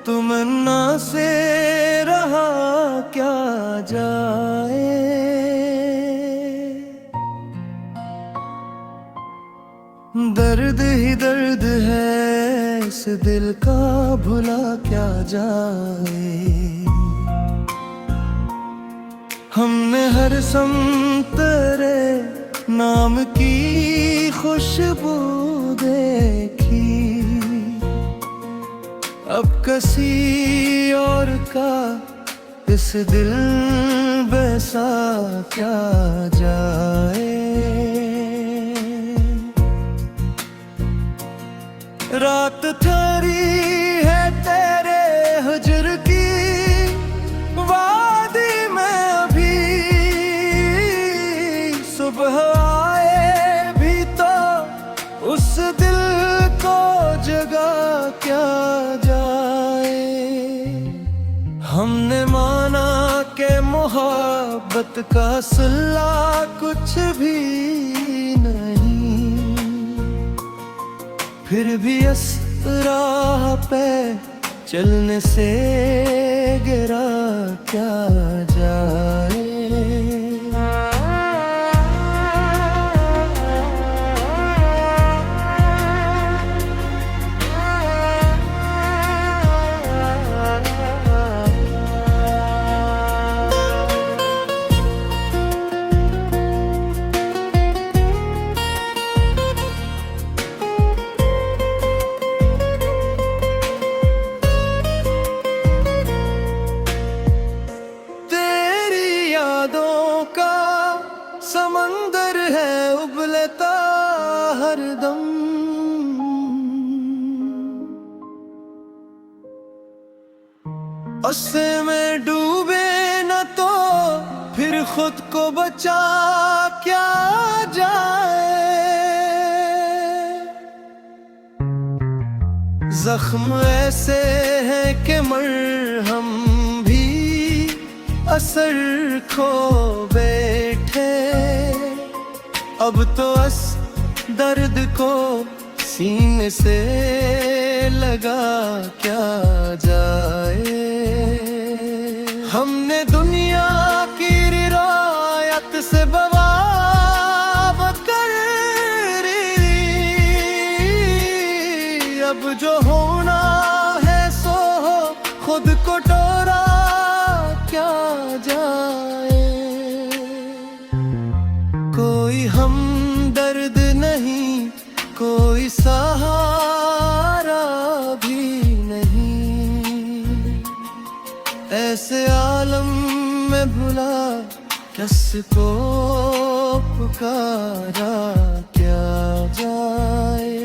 तमन्ना से रहा क्या जाए। दर्द ही दर्द है इस दिल का, भुला क्या जाए। हमने हर संतरे नाम की खुशबू देखी, अब किसी और का इस दिल बसा क्या जाए। रात ठहरी है तेरे हुजर की वादी में अभी, सुबह आए भी तो उस दिल को जगा क्या जाए। हमने माना के मोहब्बत का सिला कुछ भी नहीं, फिर भी इस राह पे चलने से गिरा क्या जाए। समंदर है उबलता हरदम, उससे में डूबे न तो फिर खुद को बचा क्या जाए। जख्म ऐसे हैं कि मरहम भी असर खो बैठे, अब तो इस दर्द को सीने से लगा क्या जाए। हमने दुनिया की रियायत से बवाब कर ली, अब जो होना है सो हो, खुद को टोरा क्या जाए। कोई हमदर्द नहीं, कोई सहारा भी नहीं, ऐसे आलम में भुला किसको पुकारा क्या जाए।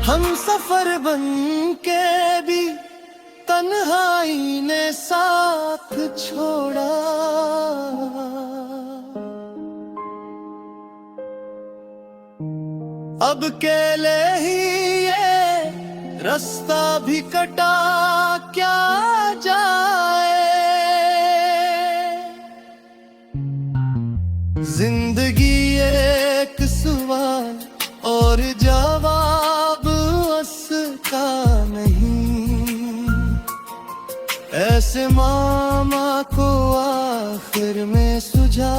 हम सफर बन के भी तन्हाई ने साथ छोड़ा, अब अकेले ही ये रास्ता भी कटा क्या जाए। जिंदगी एक सवाल और जवाब उसका नहीं, ऐसे मामा को आखिर में सुझा